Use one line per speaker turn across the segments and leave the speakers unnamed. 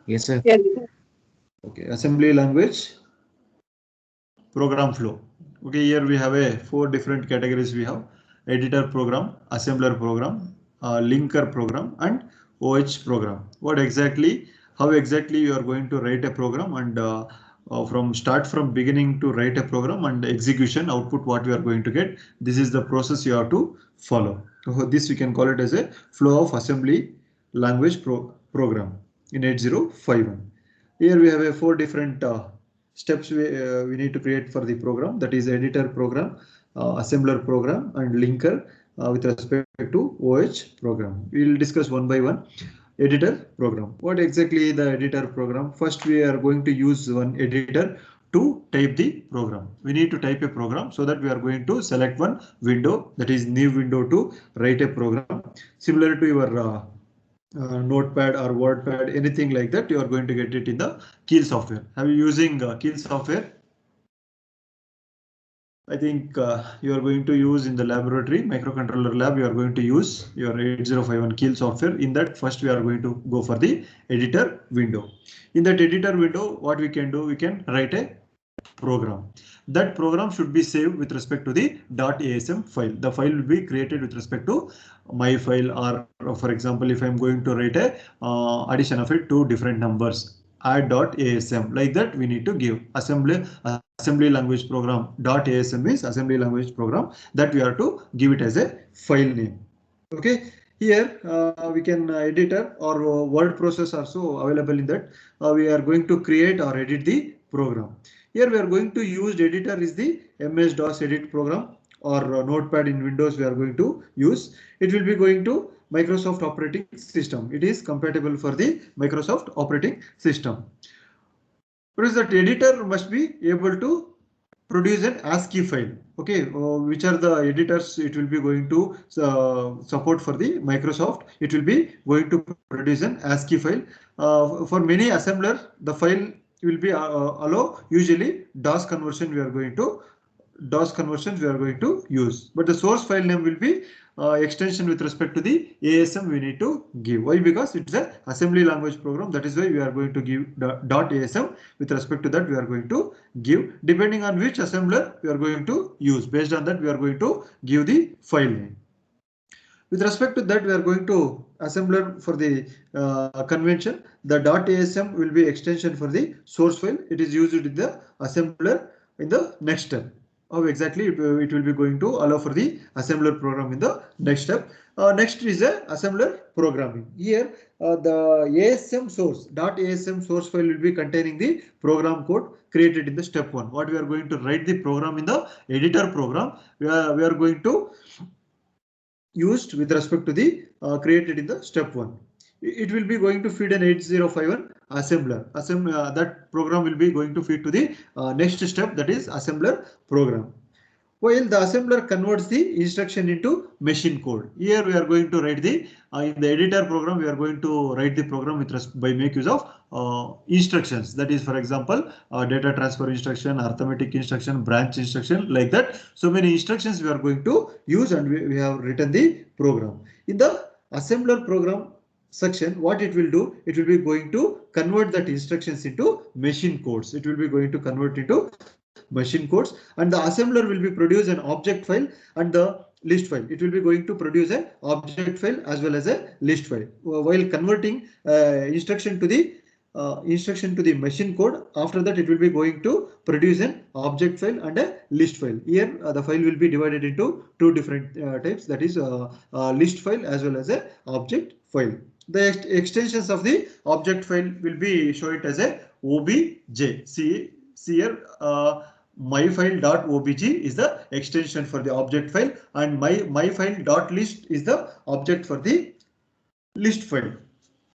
Yes, sir.
Yes.
Okay, assembly language program flow. Okay, here we have a 4 different categories. We have editor program, assembler program, linker program, and OH program. What exactly, how exactly you are going to write a program, and from start from beginning to write a program and execution output what we are going to get. This is the process you have to follow. So this we can call it as a flow of assembly language program in 8051. Here we have a 4 different steps we need to create for the program, that is editor program, assembler program, and linker with respect to OH program. We will discuss one by one. Editor program. What exactly the editor program? First we are going to use one editor to type the program. We need to type a program, so that we are going to select one window, that is new window, to write a program similar to your notepad or wordpad, anything like that. You are going to get it in the Keel software. Have you using Keel software? I think you are going to use in the laboratory microcontroller lab. You are going to use your 8051 Keel software. In that, first we are going to go for the editor window. In that editor window, what we can do, we can write a program. That program should be saved with respect to the .asm file. The file will be created with respect to my file, or for example, if I'm going to write a addition of it 2 different numbers, add.asm, like that we need to give assembly language program .asm is assembly language program, that we are to give it as a file name. Okay, here we can editor or word process also available in that. We are going to create or edit the program. Here we are going to use editor is the MS-DOS edit program, or notepad in Windows we are going to use. It will be going to Microsoft operating system. It is compatible for the Microsoft operating system. What is that? Editor must be able to produce an ASCII file. Okay, which are the editors it will be going to support for the Microsoft? It will be going to produce an ASCII file. For many assembler, the file will be allow usually DOS conversions we are going to use, but the source file name will be extension with respect to the ASM we need to give. Why? Because it's a assembly language program. That is why we are going to give .asm. With respect to that, we are going to give, depending on which assembler we are going to use. Based on that, we are going to give the file name. With respect to that, we are going to assembler for the convention. The .asm will be extension for the source file. It is used in the assembler in the next step. How exactly it will be going to allow for the assembler program in the next step. Next is a assembler programming. Here the ASM source .asm source file will be containing the program code created in the step 1. What we are going to write the program in the editor program, we are going to used with respect to the created in the step 1. It will be going to feed an 8051 assembler. That program will be going to feed to the next step, that is assembler program. While the assembler converts the instruction into machine code. Here we are going to write the in the editor program we are going to write the program by make use of instructions. That is, for example, data transfer instruction, arithmetic instruction, branch instruction, like that. So many instructions we are going to use, and we have written the program. In the assembler program section, what it will do, it will be going to convert that instructions into machine codes. It will be going to convert into machine codes, and the assembler will be produce an object file and the list file. It will be going to produce an object file as well as a list file. While converting instruction to the machine code, after that it will be going to produce an object file and a list file. Here the file will be divided into 2 different types, that is list file as well as a object file. The extensions of the object file will be show it as a obj. See here myfile.obj is the extension for the object file, and myfile.list is the object for the list file.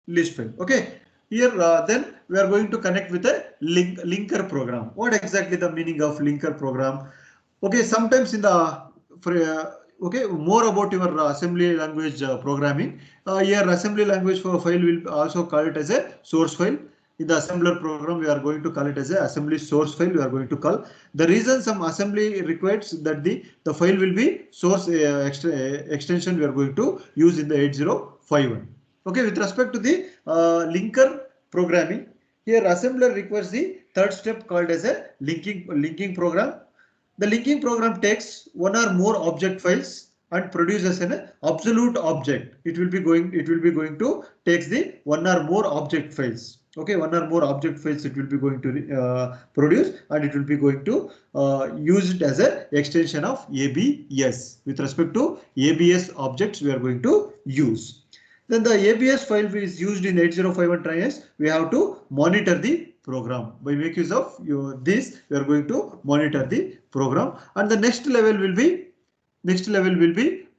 Okay, here then we are going to connect with a linker program. What exactly the meaning of linker program? Okay, sometimes in the okay, more about your assembly language programming. Here assembly language for file will also call it as a source file. In the assembler program, we are going to call it as a assembly source file. We are going to call. The reason some assembly requires that the file will be source extension we are going to use in the 8051. Okay, with respect to the linker programming. Here assembler requires the third step called as a linking program. The linking program takes one or more object files and produces an absolute object. It will be going to takes the one or more object files. Okay, one or more object files it will be going to produce, and it will be going to use it as a extension of ABS. With respect to ABS objects we are going to use. Then the ABS file is used in 8051 trainers. We have to monitor the program. By make use of this, we are going to monitor the program. And the next level will be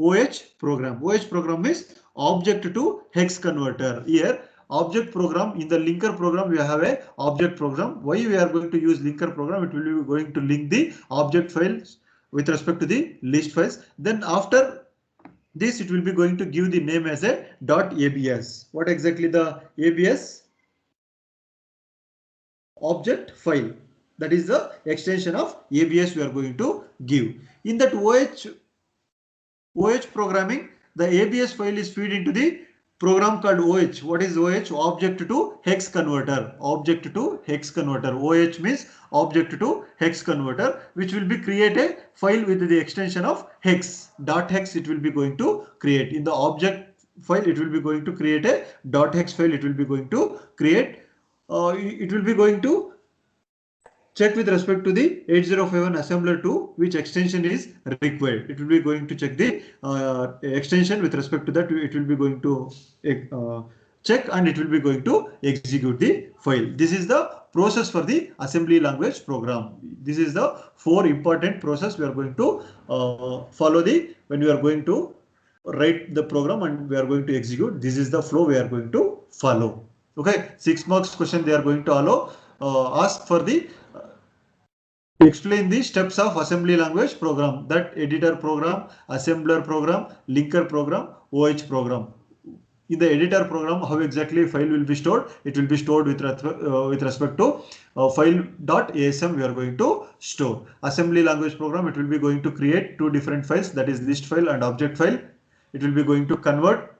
OH program. OH program is object to hex converter. Here object program, in the linker program we have a object program. Why we are going to use linker program? It will be going to link the object files with respect to the list files. Then after this it will be going to give the name as a .abs. What exactly the ABS? Object file. That is the extension of ABS we are going to give. In that OH programming, the ABS file is fed into the program called OH. What is OH? Object to hex converter. Object to hex converter. OH means object to hex converter, which will be create a file with the extension of hex. .hex it will be going to create. In the object file it will be going to create a .hex file. It will be going to create. It will be going to check with respect to the 8051 assembler 2 which extension is required. It will be going to check the extension. With respect to that it will be going to check, and it will be going to execute the file. This is the process for the assembly language program. This is the 4 important process we are going to follow when we are going to write the program and we are going to execute. This is the flow we are going to follow. Okay, 6 marks question they are going to allow. Ask for the explain the steps of assembly language program, that editor program, assembler program, linker program, OH program. In the editor program, how exactly file will be stored? It will be stored with respect to file.asm we are going to store. Assembly language program, it will be going to create 2 different files, that is list file and object file. It will be going to convert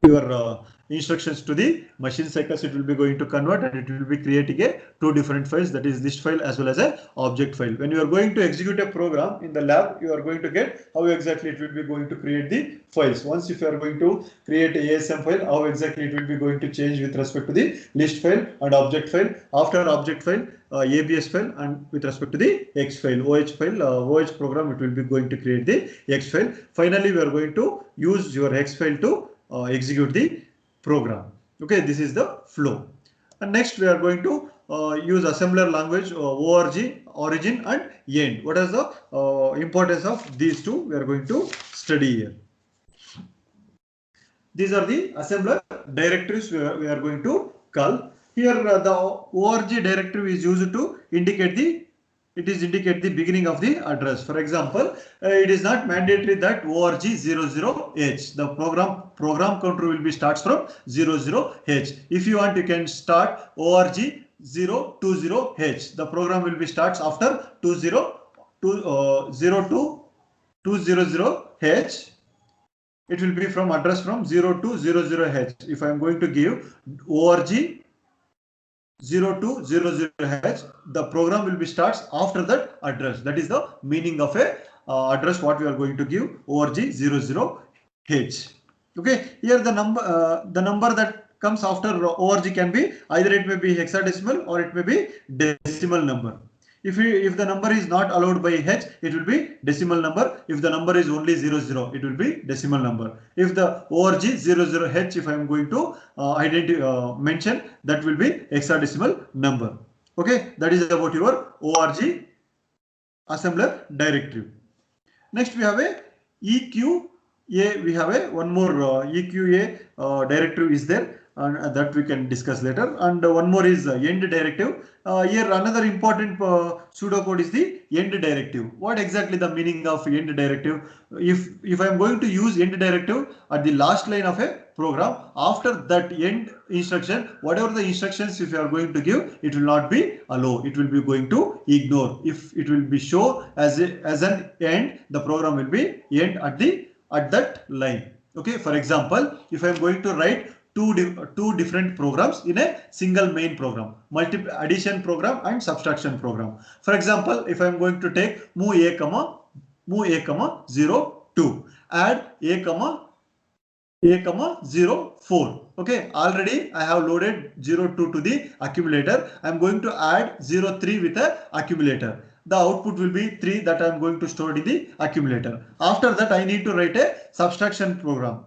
your instructions to the machine cycles. It will be going to convert, and it will be creating a 2 different files, that is list file as well as a object file. When you are going to execute a program in the lab, you are going to get how exactly it will be going to create the files. Once if you are going to create a ASM file, how exactly it will be going to change with respect to the list file and object file. After object file, ABS file, and with respect to the X file, OH file, OH program, it will be going to create the X file. Finally, we are going to use your X file to execute the program. Okay, this is the flow. And next we are going to use assembler language, ORG, origin and end. What is the importance of these 2? We are going to study here. These are the assembler directives we are going to call. Here the ORG directive is used to indicate the beginning of the address. For example, it is not mandatory that ORG 00H. The program counter will be starts from 00H. If you want, you can start ORG 020H. The program will be starts after 0200H. It will be from address from 0200H. If I am going to give ORG 0200H, the program will be starts after that address. That is the meaning of a address what we are going to give, ORG 00H. Okay, here the number that comes after ORG can be either it may be hexadecimal or it may be decimal number. If the number is not allowed by H, it will be decimal number. If the number is only 00, it will be decimal number. If the ORG 00H, if I am going to mention, that will be hexadecimal number. Okay, that is about your ORG assembler directive. Next we have a EQA. We have a one more EQA directive is there, and that we can discuss later. And one more is end directive. Here another important pseudocode is the end directive. What exactly the meaning of end directive? If I am going to use end directive at the last line of a program, after that end instruction, whatever the instructions if you are going to give, it will not be allow. It will be going to ignore. If it will be show as an end, the program will be end at that line. Okay, for example, if I am going to write two different programs in a single main program, addition program and subtraction program. For example, if I am going to take move a comma 0 2, add a comma 0 4. Okay, already I have loaded 0 2 to the accumulator. I am going to add 0 3 with a accumulator. The output will be 3 that I am going to store in the accumulator. After that, I need to write a subtraction program.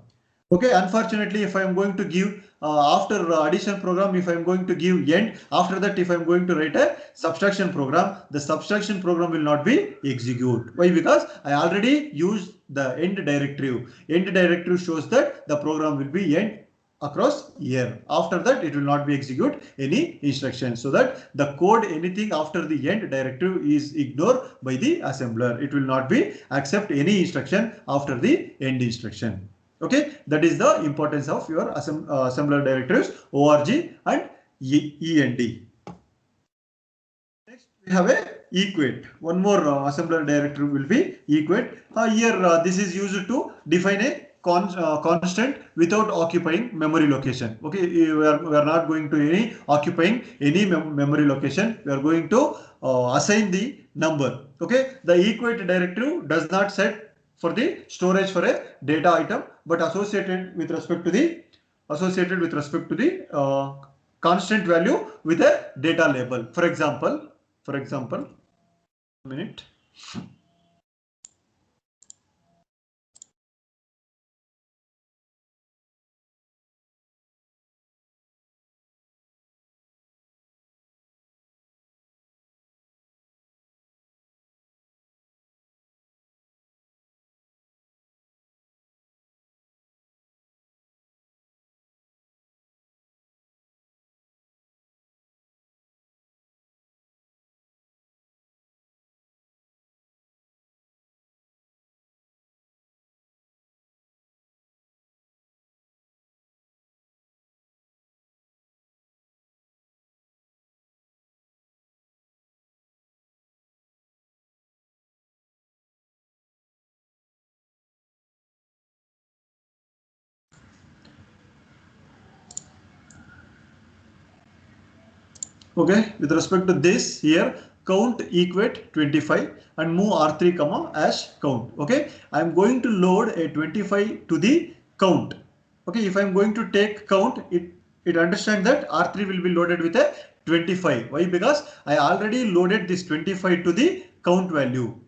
Okay, unfortunately, if I am going to give after addition program, if I am going to give end, after that, if I am going to write a subtraction program, the subtraction program will not be execute. Why? Because I already used the end directive. End directive shows that the program will be end across here. After that, it will not be execute any instruction, so that the code anything after the end directive is ignored by the assembler. It will not be accept any instruction after the end instruction. Okay, that is the importance of your assembler directives org and end. Next, we have a equate. One more assembler directive will be equate. Here, this is used to define a constant without occupying memory location. Okay, we are not going to occupying any memory location. We are going to assign the number. Okay, the equate directive does not set for the storage for a data item, but associated with respect to the constant value with a data label. For example, a minute. Okay, with respect to this here, count equate 25 and move R3 comma as count. Okay, I am going to load a 25 to the count. Okay, if I am going to take count, it understands that R3 will be loaded with a 25. Why? Because I already loaded this 25 to the count value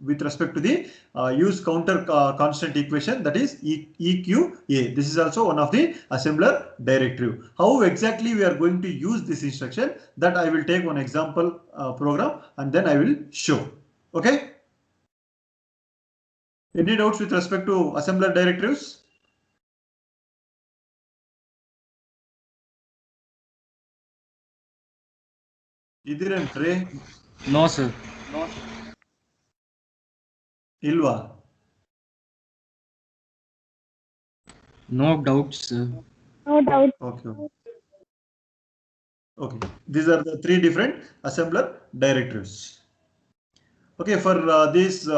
with respect to the use counter constant equation, that is EQA. This is also one of the assembler directive. How exactly we are going to use this instruction, that I will take one example program and then I will show. Okay. Any doubts with respect to assembler directives?
No, sir.
Ilva.
No doubts, sir.
No doubt.
Okay. Okay. These are the three different assembler directives. Okay, for these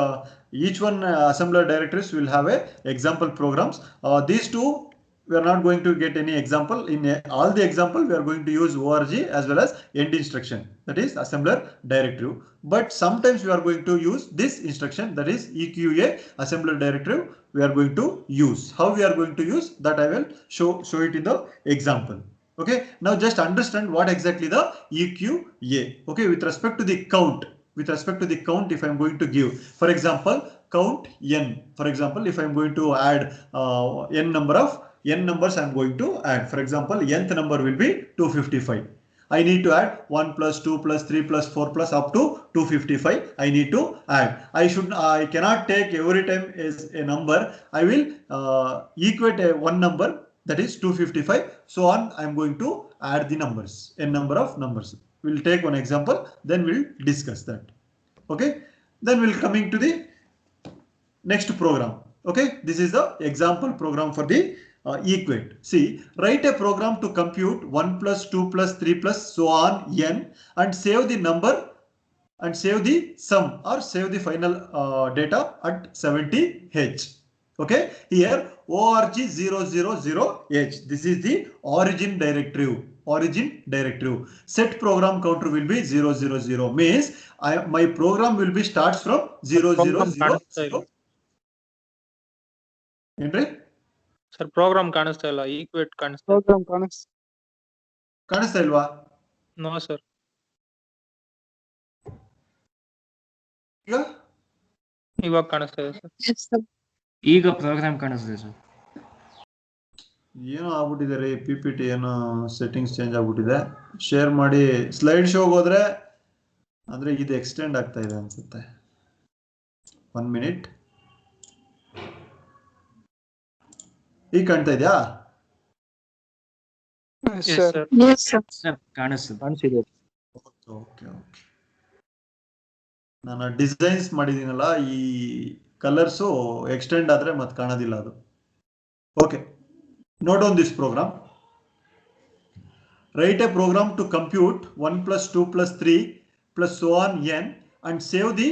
each one assembler directories will have a example programs. These two we are not going to get any example. In all the example we are going to use org as well as end instruction, that is assembler directive. But sometimes we are going to use this instruction, that is EQA assembler directive we are going to use. How we are going to use that I will show it in the example. Okay, now just understand what exactly the EQA. Okay, with respect to the count. If I am going to give, for example, count n. For example, if I am going to add n numbers I am going to add. For example, nth number will be 255. I need to add 1 plus 2 plus 3 plus 4 plus up to 255. I need to add. I cannot take every time as a number. I will equate one number, that is 255. So on, I am going to add the numbers, n number of numbers. We'll take one example, then we'll discuss that. Okay, then we'll coming to the next program. Okay, this is the example program for the equate. See, write a program to compute 1 plus 2 plus 3 plus so on n and save the number and save the sum or save the final data at 70H. Okay, here org000h. This is the origin directive. Origin directive. Set program counter will be 000. Means my program will be starts from 0000. Entry?
Sir, program ಕಾಣಿಸ್ತಾ equate ಕಾಣಿಸ್ತಾ
program
ಕಾಣಿಸ್ತಾ ಇಲ್ವಾ?
No sir. ಇವಾಗ ಕಾಣಿಸ್ತಾ ಇದೆ sir.
Yes sir.
ಈಗ program ಕಾಣಿಸ್ತಿದೆ sir.
ಏನೋ ಆಗ್ಬಿಟ್ಟಿದೆ PPT ಏನೋ ಸೆಟ್ಟಿಂಗ್ಸ್ ಚೇಂಜ್ ಆಗ್ಬಿಟ್ಟಿದೆ. ಶೇರ್ ಮಾಡಿ ಸ್ಲೈಡ್ ಶೋಗೆ ಹೋದ್ರೆ ಅಂದ್ರೆ ಇದು ಎಕ್ಸ್ಟೆಂಡ್ ಆಗ್ತಾ ಇದೆ ಅನ್ಸುತ್ತೆ. 1 minute. ಈಗ ಕಾಣ್ತಾ ಇದೆಯಾ?
Yes sir.
Yes sir.
Sir ಕಾಣಿಸ್ತಿದೆ.
Okay okay. ನಾನು ಡಿಸೈನ್ಸ್ ಮಾಡಿದ್ದೀನಲ್ಲ ಈ ಕಲರ್ಸು ಎಕ್ಸ್ಟೆಂಡ್ ಆದ್ರೆ ಮತ್ತೆ ಕಾಣೋದಿಲ್ಲ ಅದು. Okay, note on this program. Write a program to compute 1 plus 2 plus 3 plus so on n and save the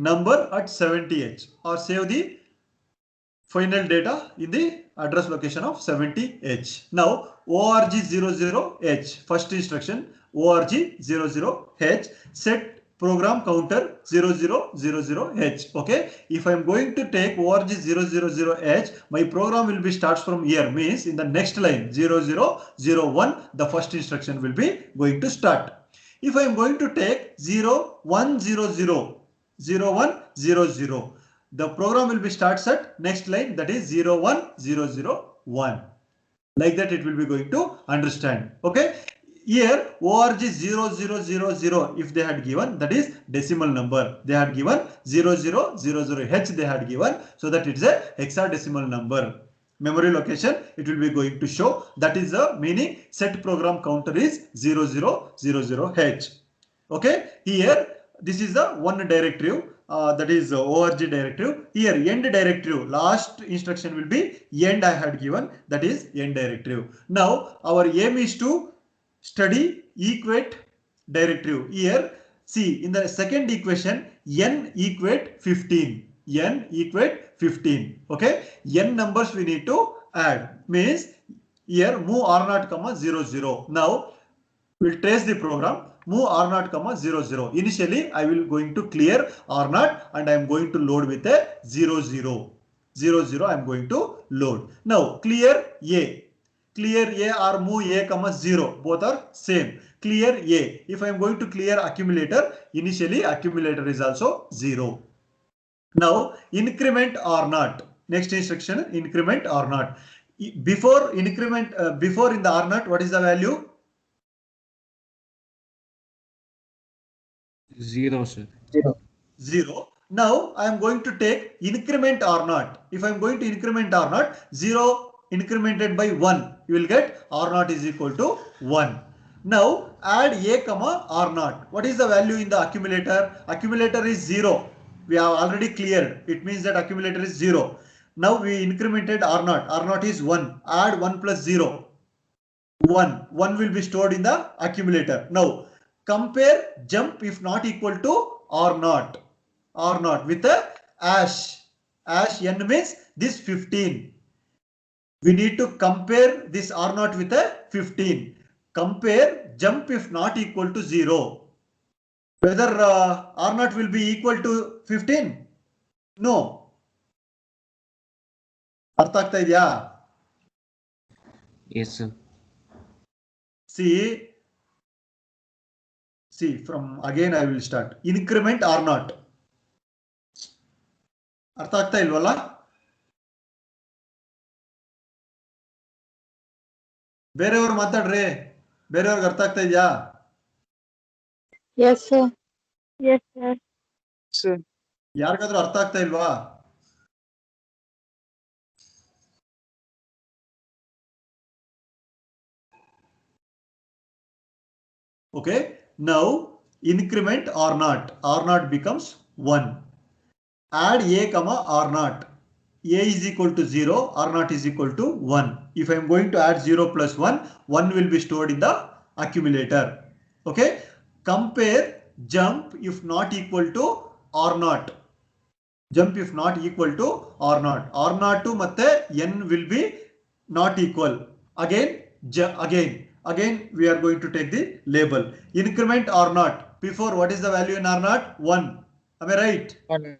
number at 70h or save the final data in the address location of 70h. Now org00h, first instruction org00h, set program counter 0000h. Okay, if I am going to take org000h, my program will be starts from here, means in the next line 0001 the first instruction will be going to start. If I am going to take 0100 the program will be starts at next line, that is 01001. Like that it will be going to understand. Okay, here org0000 if they had given, that is decimal number, they had given 0000h they had given, so that it is a hexadecimal number. Memory location it will be going to show, that is the meaning set program counter is 0000h. Okay, here this is the one directive, that is org directive. Here end directive, last instruction will be end I had given, that is end directive. Now our aim is to study equate directive. Here see, in the second equation n equate 15, n equate 15. Okay, n numbers we need to add, means here move r0 comma 00. Now we'll trace the program, move r0 comma 00. Initially I will going to clear r0 and I am going to load with a 00. I am going to load. Now clear a. Clear a or move a comma 0, both are same. Clear a. If I am going to clear accumulator, initially accumulator is also 0. Now increment r0. Next instruction, increment r0. Before increment, before in the r0, what is the value?
0 sir.
0. Now I am going to take increment r0. If I am going to increment r0, 0 incremented by 1, you will get r0 is equal to 1. Now add a comma r0. What is the value in the accumulator? Accumulator is 0. We have already cleared. It means that accumulator is 0. Now we incremented r0. r0 is 1. Add 1 plus 0. 1. 1 will be stored in the accumulator. Now compare jump if not equal to r0. r0 with a hash. Hash n means this 15. We need to compare this r0 with a 15. Compare jump if not equal to 0. Whether r0 will be equal to 15? No. ಅರ್ಥ ಆಗ್ತಾ ಇದೆಯಾ?
Yes sir.
See from again I will start. Increment r0. ಅರ್ಥ ಆಗ್ತಾ ಇಲ್ವಲ್ಲ? ಬೇರೆಯವರು ಮಾತಾಡ್ರಿ, ಬೇರೆಯವ್ರಿಗೆ ಅರ್ಥ ಆಗ್ತಾ ಇದೆಯಾ?
Yes sir. Yes sir. Sir.
ಯಾರಿಗಾದ್ರೂ ಅರ್ಥ ಆಗ್ತಾ ಇಲ್ವಾ? Okay, now increment r0. r0 becomes 1. Add a comma r0. A is equal to 0, r0 is equal to 1. If I am going to add 0 plus 1, 1 will be stored in the accumulator. Okay, compare jump if not equal to r0. Jump if not equal to or not. Or not to matte n will be not equal. Again, again we are going to take the label. Increment or not. Before, what is the value in R naught? 1. Am I right?
1.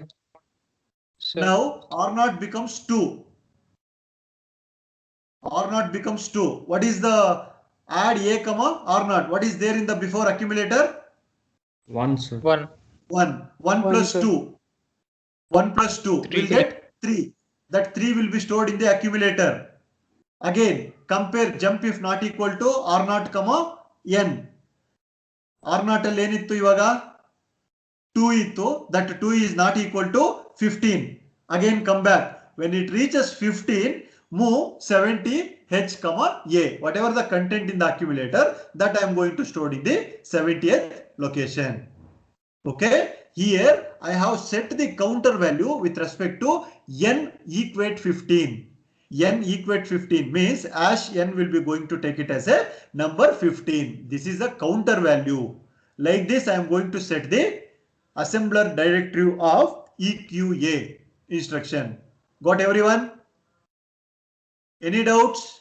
Sir.
Now R naught becomes 2. R naught becomes 2. What is the add A comma R naught? What is there in the before accumulator?
1, sir.
1.
1. 1 plus
sir.
2. 1 plus 2
3.
will get 3. That 3 will be stored in the accumulator. Again, compare jump if not equal to R naught comma n. R naught ಅಲ್ಲಿ ಏನಿತ್ತು ಇವಾಗ 2 ಇತ್ತು. That 2 is not equal to 15. Again come back. When it reaches 15, move 70 h comma a. Whatever the content in the accumulator, that I am going to store in the 70th location. Okay. Here I have set the counter value with respect to n equate 15. N equate 15 means as n will be going to take it as a number 15. This is the counter value. Like this, I am going to set the assembler directive of EQA instruction. Got everyone? Any doubts?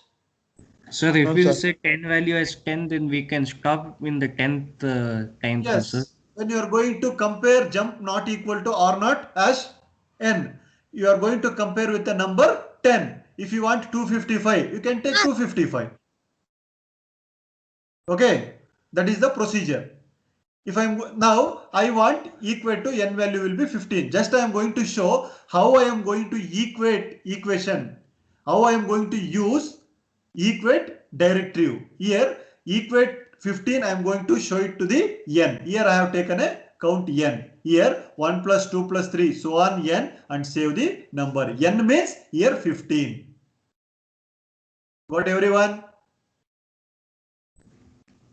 Sir, if
No,
we
sir.
say 10 value as 10, then we can stop in the 10th time,
Yes.
sir.
When you are going to compare jump not equal to or not as n, you are going to compare with the number 10. If you want 255, you can take 255. Okay, that is the procedure. If I'm now I want equate to n value will be 15. Just I am going to show how I am going to equate equation, how I am going to use equate directive. Here equate 15, I am going to show it to the n. Here I have taken a count n. Here 1 plus 2 plus 3 so on n and save the number. N means here 15. Got everyone?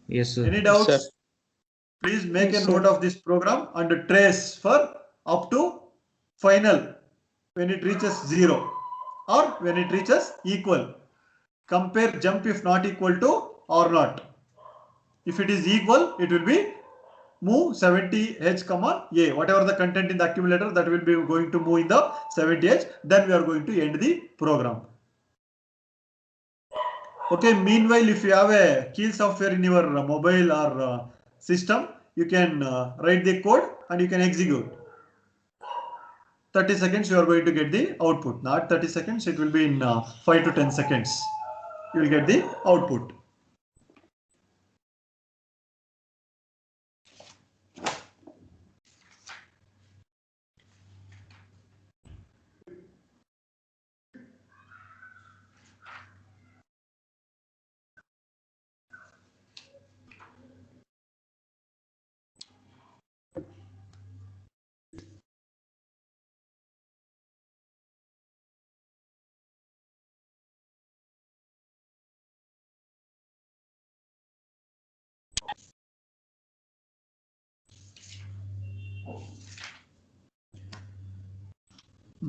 Yes, sir.
Any doubts?
Sir.
Please make
Yes,
a
sir.
note of this program and trace for up to final when it reaches 0 or when it reaches equal. Compare jump if not equal to or not. If it is equal, it will be move 70h comma a. Whatever the content in the accumulator, that will be going to move in the 70h. Then we are going to end the program. Okay, meanwhile, if you have a Keel software in your mobile or system, you can write the code and you can execute. 30 seconds you are going to get the output. Not 30 seconds, it will be in 5 to 10 seconds. You will get the output.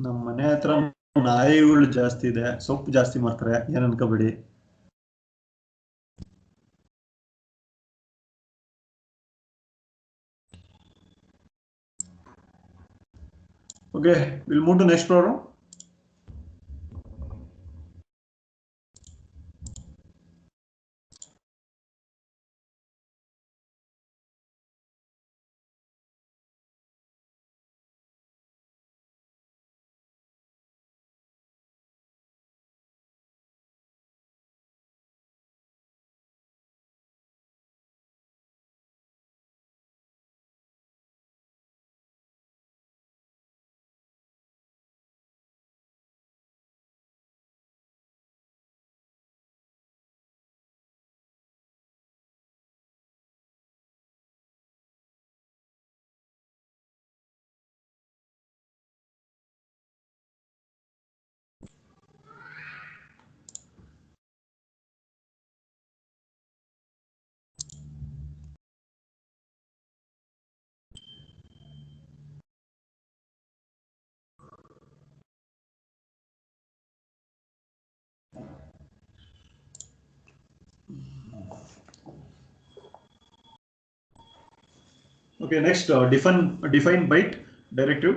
ನಮ್ಮ ಮನೆ ಹತ್ರ ನಾಯಿಗಳು ಜಾಸ್ತಿ ಇದೆ, ಸೊಪ್ಪು ಜಾಸ್ತಿ ಮಾಡ್ತಾರೆ, ಏನ್ ಅನ್ಕೋಬೇಡಿ. Okay, we'll move to next program. Okay, next define byte directive.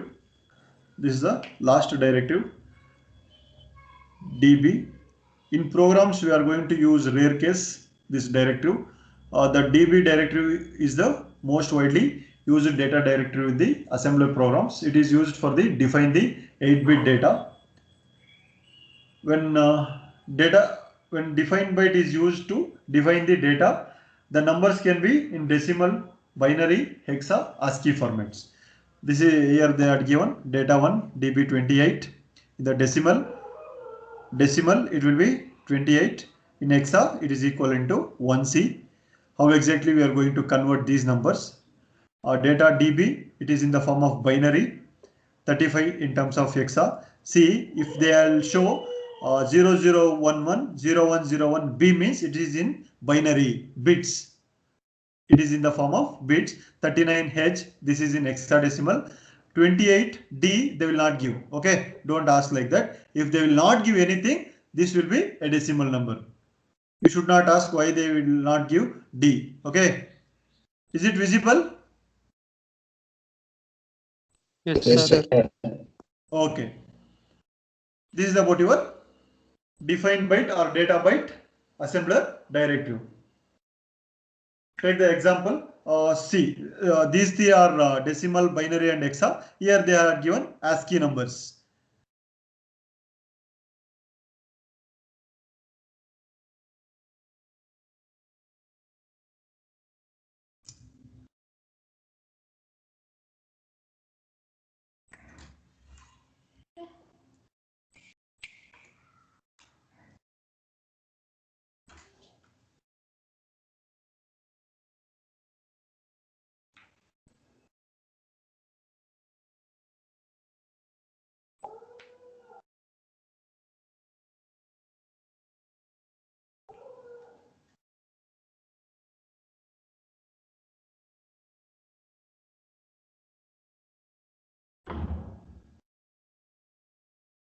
This is the last directive, DB. In programs, we are going to use rare case this directive. The DB directive is the most widely used data directive in the assembler programs. It is used for the define the 8-bit data. When defined byte is used to define the data, the numbers can be in decimal, binary, hexa, ASCII formats. This is here they are given data 1 DB28. In the decimal it will be 28. In hexa it is equivalent to 1C. How exactly we are going to convert these numbers? Data DB, it is in the form of binary, 35 in terms of hexa. See, if they will show 0011 0101 B means it is in binary bits. It is in the form of bits. 39H, this is in hexadecimal. 28D they will not give. Okay, don't ask like that. If they will not give anything, this will be a decimal number. You should not ask why they will not give D. Okay, is it visible?
Yes,
Yes,
sir.
sir.
Okay, this is about your defined byte or data byte assembler directive. Take the example. See, these three are decimal, binary, and hexa. Here they are given ASCII numbers.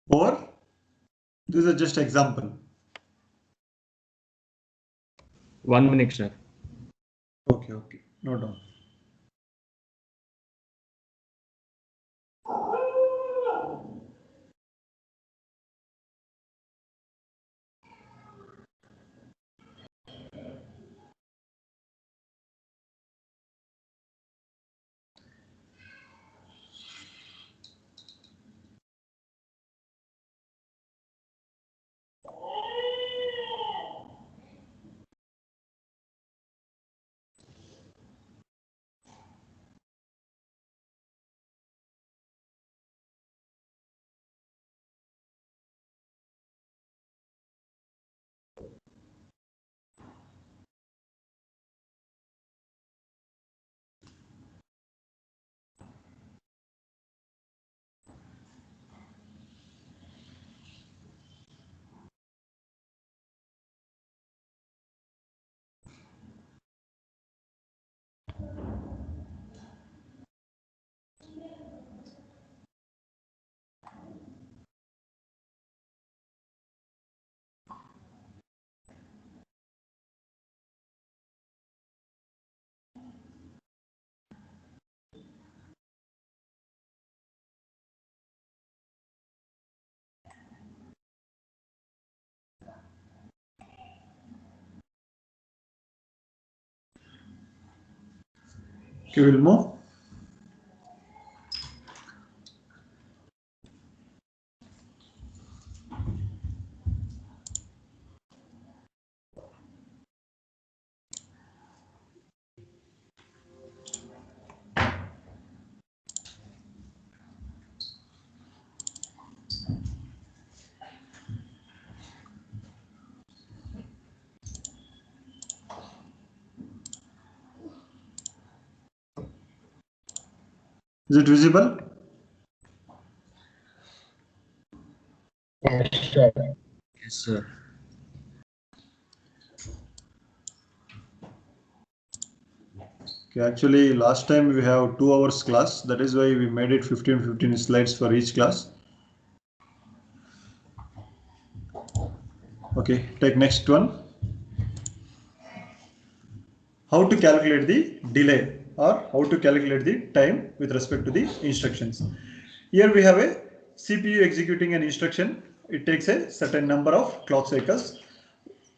Or this is just example.
1 minute, sir.
Okay, note down. Okay, we'll move. Is it visible?
Yes, sir.
Yes, sir.
Okay, actually last time we have 2 hours class. That is why we made it 15 slides for each class. Okay, take next one. How to calculate the delay or how to calculate the time with respect to the instructions. Here we have a CPU executing an instruction. It takes a certain number of clock cycles.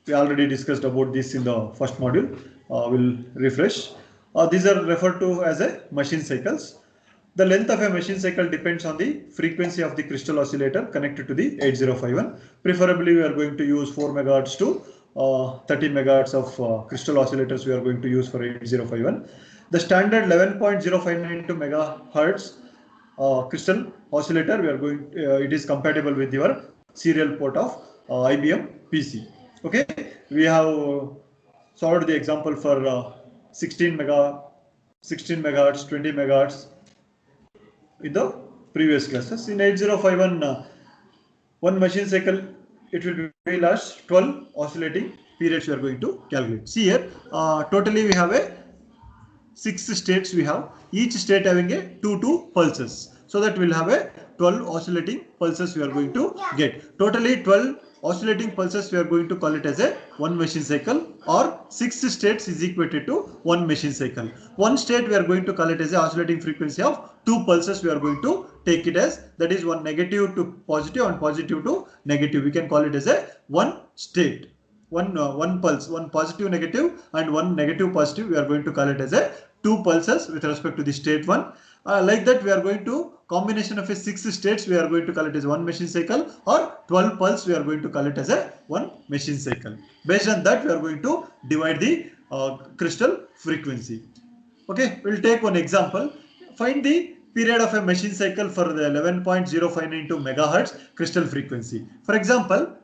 We already discussed about this in the first module. We'll refresh. These are referred to as a machine cycles. The length of a machine cycle depends on the frequency of the crystal oscillator connected to the 8051. Preferably, we are going to use 4 megahertz to 30 megahertz of crystal oscillators we are going to use for 8051. The standard 11.059 megahertz crystal oscillator we are going it is compatible with your serial port of IBM PC. Okay, we have solved the example for 16 megahertz, 20 megahertz in the previous classes. In 8051, one machine cycle it will be last 12 oscillating periods we are going to calculate. See here, totally we have a 6 states we have, each state having a 2 pulses, so that we'll have a 12 oscillating pulses we are going to get. Totally 12 oscillating pulses we are going to call it as a one machine cycle, or 6 states is equated to one machine cycle. One state we are going to call it as a oscillating frequency of 2 pulses we are going to take it as, that is one negative to positive and positive to negative. We can call it as a one state. One pulse, one positive negative and one negative positive, we are going to call it as a 2 pulses with respect to the state 1. Like that we are going to combination of a 6 states we are going to call it as one machine cycle, or 12 pulse we are going to call it as a one machine cycle. Based on that we are going to divide the crystal frequency. Okay, we'll take one example. Find the period of a machine cycle for the 11.0592 megahertz crystal frequency. For example,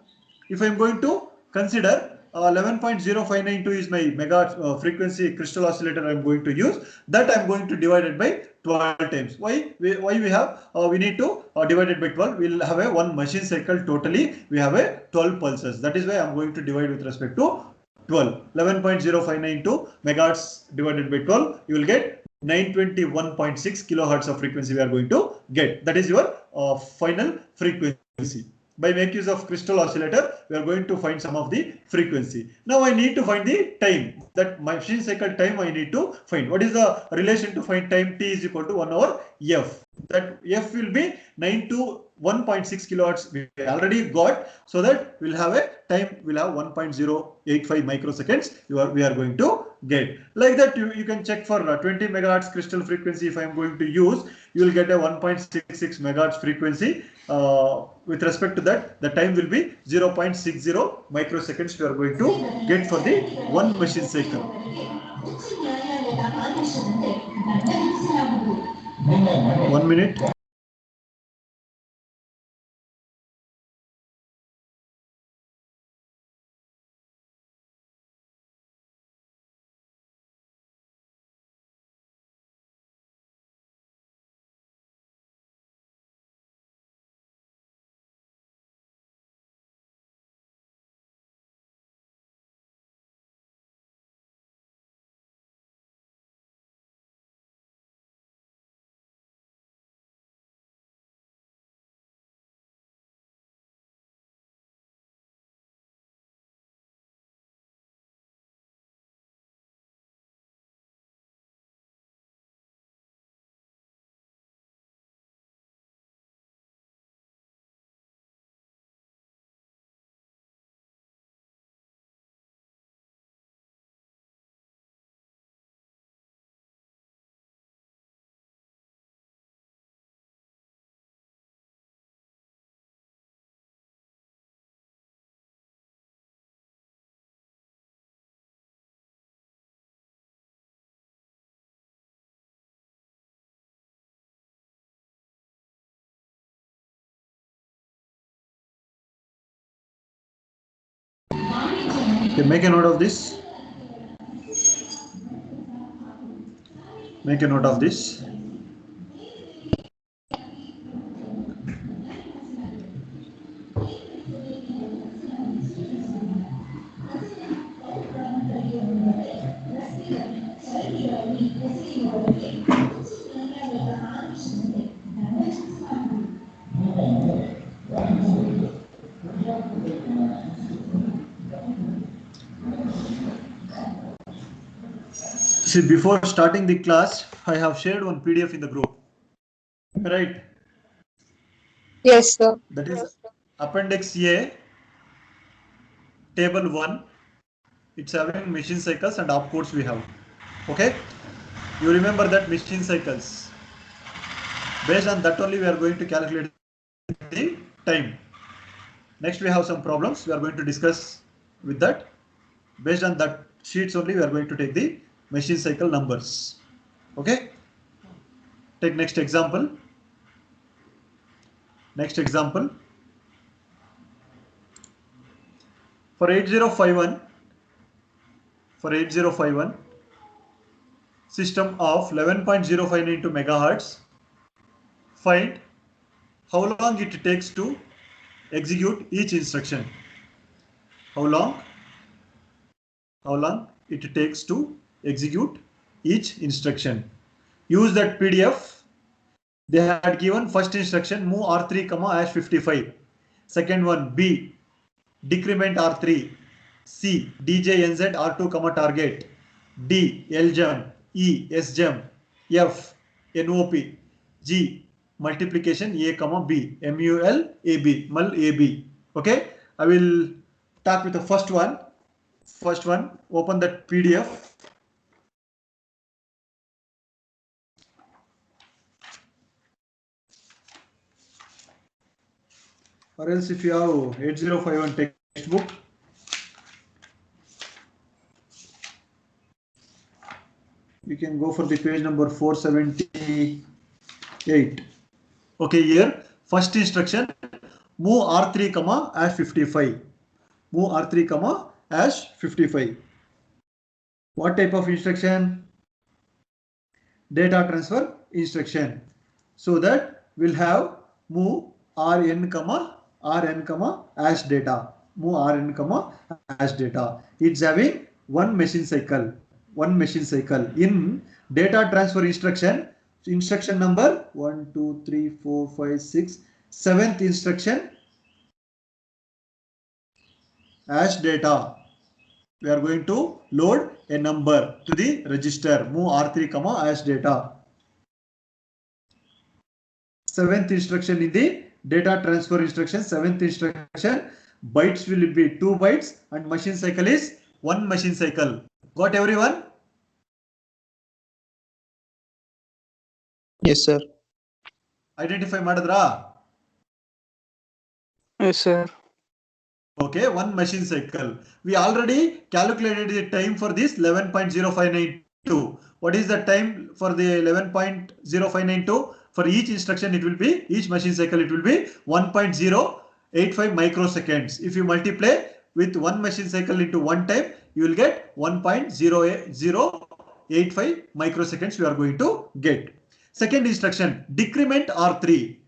if I am going to consider 11.0592 is my megahertz frequency crystal oscillator I am going to use, that I am going to divide it by 12 times. Why we have we need to divide it by 12. We will have a one machine cycle, totally we have a 12 pulses. That is why I am going to divide with respect to 12. 11.0592 megahertz divided by 12, you will get 921.6 kilohertz of frequency we are going to get. That is your final frequency. By make use of crystal oscillator, we are going to find some of the frequency. Now I need to find the time. That machine cycle time I need to find. What is the relation to find time? T is equal to 1 over F. That F will be 921.6 kilohertz we already got, so that we'll have a time, we'll have 1.085 microseconds we are going to get. Like that you can check for 20 megahertz crystal frequency. If I am going to use, you will get a 1.66 megahertz frequency. With respect to that, the time will be 0.60 microseconds we are going to get for the one machine cycle. 1 minute. Okay, make a note of this. Make a note of this. See, before starting the class, I have shared one PDF in the group. Right.
Yes, sir.
That is Appendix A, Table 1. It's having machine cycles and opcodes we have. Okay, you remember that machine cycles. Based on that only we are going to calculate the time. Next we have some problems we are going to discuss with that. Based on that sheets only we are going to take the machine cycle numbers. Okay, take next example. Next example. For 8051, system of 11.059 megahertz, find how long it takes to execute each instruction. How long it takes to execute each instruction. Use that PDF. They had given first instruction move R3, #55. Second one B, decrement R3. C, DJNZ R2, target. D, LGEM. E, SGEM. F, NOP. G, multiplication A, B, MUL AB, mul AB. Okay, I will start with the first one. Open that PDF. Or else if you have 8051 textbook, you can go for the page number 478. Okay, here first instruction move R3, #55. Move R3, #55. What type of instruction? Data transfer instruction. So that we'll have move Rn, hash data. Move Rn, hash data. It's having one machine cycle. In data transfer instruction number 1, 2, 3, 4, 5, 6, 7th instruction, hash data. We are going to load a number to the register. Move R3, hash data. 7th instruction in the data transfer instruction. 7th instruction, bytes will be 2 bytes and machine cycle is 1 machine cycle. Got everyone?
Yes, sir.
Identify madadra?
Yes, sir.
Okay, 1 machine cycle. We already calculated the time for this 11.0592. What is the time for the 11.0592? For each instruction, each machine cycle, it will be 1.085 microseconds. If you multiply with 1 machine cycle into 1 time, you will get 1.085 microseconds we are going to get. Second instruction, decrement R3.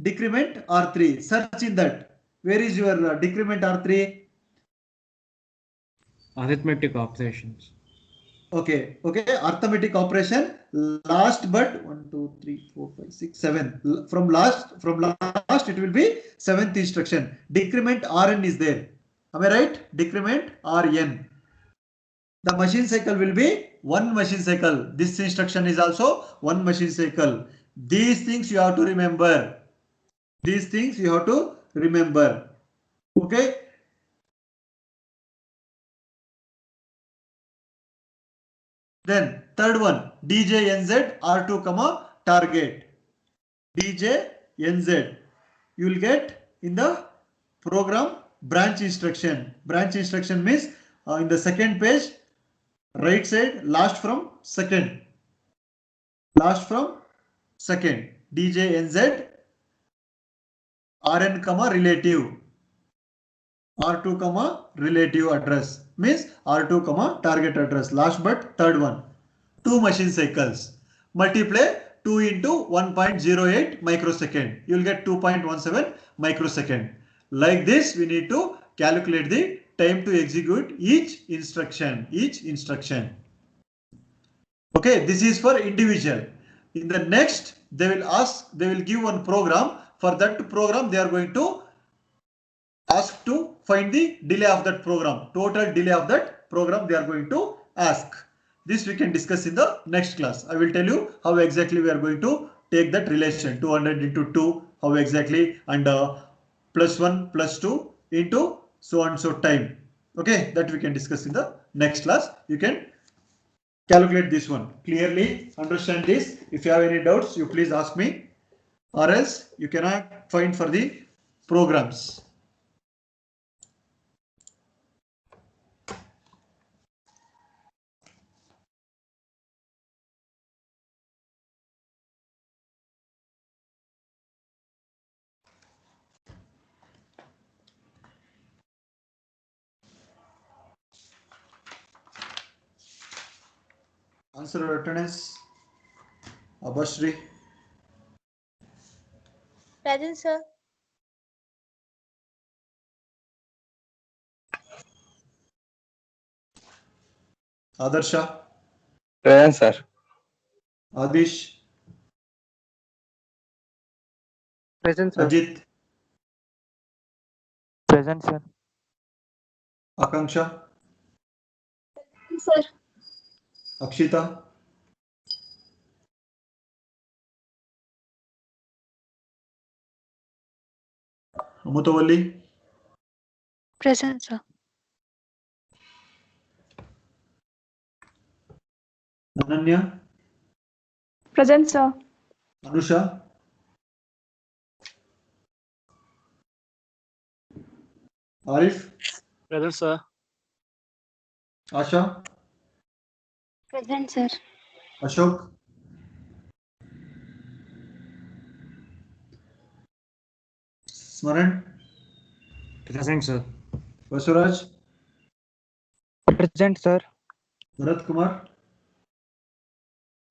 Decrement R3. Search in that. Where is your decrement R3?
Arithmetic operations.
Okay. Arithmetic operation. Last but 1, 2, 3, 4, 5, 6, 7. From last it will be 7th instruction. Decrement Rn is there. Am I right? Decrement Rn. The machine cycle will be 1 machine cycle. This instruction is also 1 machine cycle. These things you have to remember. Okay. Then third one, DJNZ R2, target. DJNZ. You will get in the program branch instruction. Branch instruction means in the second page, right side, last from second. DJNZ Rn, relative. R2, relative address means R2, target address. Last but third one. 2 machine cycles. Multiply 2 into 1.08 microsecond. You will get 2.17 microsecond. Like this, we need to calculate the time to execute each instruction. Okay, this is for individual. In the next, they will give one program. For that program, they are going to ask to find the delay of that program. Total delay of that program they are going to ask. This we can discuss in the next class. I will tell you how exactly we are going to take that relation. 200 into 2, how exactly, and +1 +2 into so and so time. Okay, that we can discuss in the next class. You can calculate this one. Clearly understand this. If you have any doubts, you please ask me, or else you cannot find for the programs. Answer or attendance, Abashri,
Present, sir.
Adarsha,
Present, sir.
Adish,
Present, sir.
Ajit,
Present, sir.
Akanksha,
Sir.
Akshita, Amutavalli,
Present, sir.
Ananya,
Present, sir.
Anusha, Arif,
Present, sir.
Asha,
Present, sir.
Ashok, Smaran,
Present, sir.
Vasuraj,
Present, sir.
Bharat Kumar,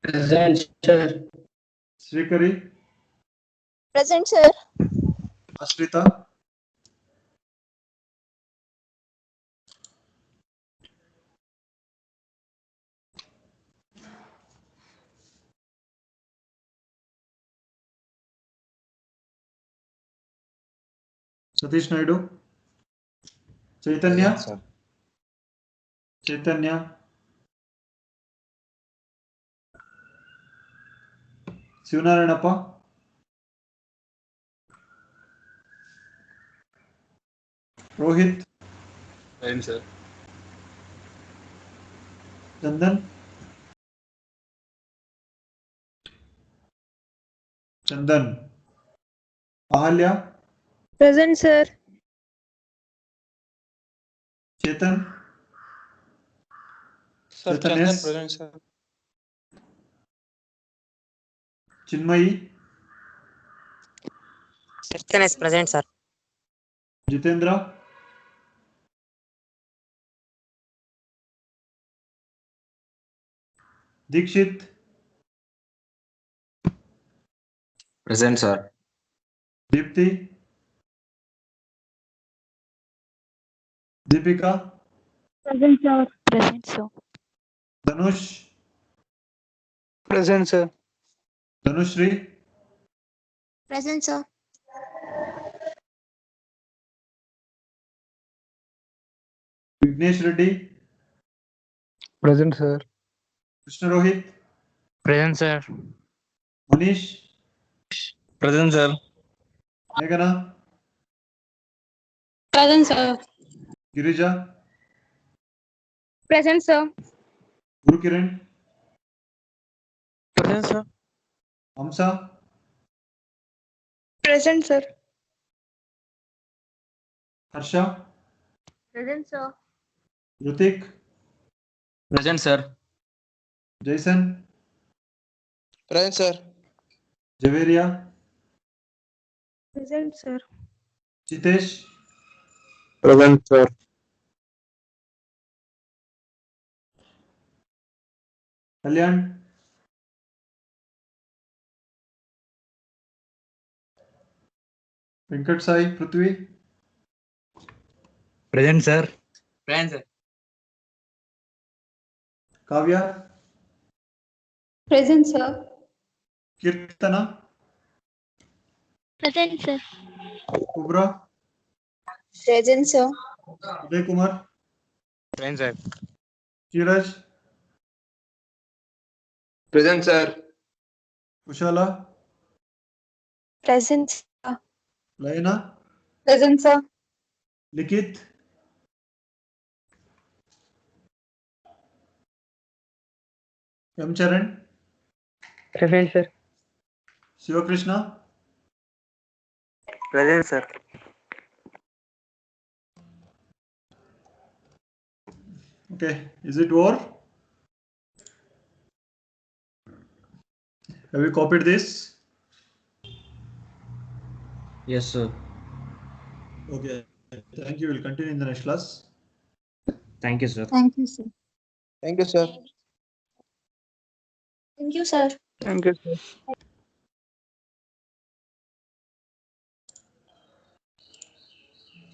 Present, sir.
Srikari,
Present, sir.
Ashrita, Satish Naidu, Chaitanya,
Present, sir.
Chaitanya, Shivnaranappa, Rohit,
Present, sir.
Chandan, Chandan, Ahalya,
Present, sir.
Chetan,
Sir,
Chetan
Chandan,
S,
present, sir.
Chinmayi,
Chetan is present, sir.
Jitendra, Dikshit,
Present, sir.
Deepti, Deepika,
Present, sir. Present, sir.
Dhanush,
Present, sir.
Dhanushri,
Present, sir.
Vignesh Reddy,
Present, sir.
Krishna Rohit,
Present, sir.
Manish,
Present, sir.
Meghana,
Present, sir.
Girija,
Present, sir.
Guru Kiran,
Present, sir.
Amsa,
Present, sir.
Harsha,
Present, sir.
Rutik,
Present, sir.
Jason,
Present, sir.
Javeria,
Present, sir.
Jitesh,
Present, sir.
Kalyan, Venkat Sai, Prithvi,
Present, sir. Present, sir.
Kavya,
Present, sir.
Kirtana,
Present, sir.
Kubra,
Present, sir.
Uday Kumar,
Present, sir.
Kiraj,
Present, sir.
Kushala,
Present, sir.
Layana,
Present, sir.
Likith, M. Charan,
Present, sir.
Shiva Krishna,
Present, sir.
okay, is it over? Have you copied this?
Yes, sir.
Okay, thank you. We'll continue in the next class.
Thank you, sir.
Thank you, sir.
Thank you, sir.
Thank you, sir.
Thank you, sir.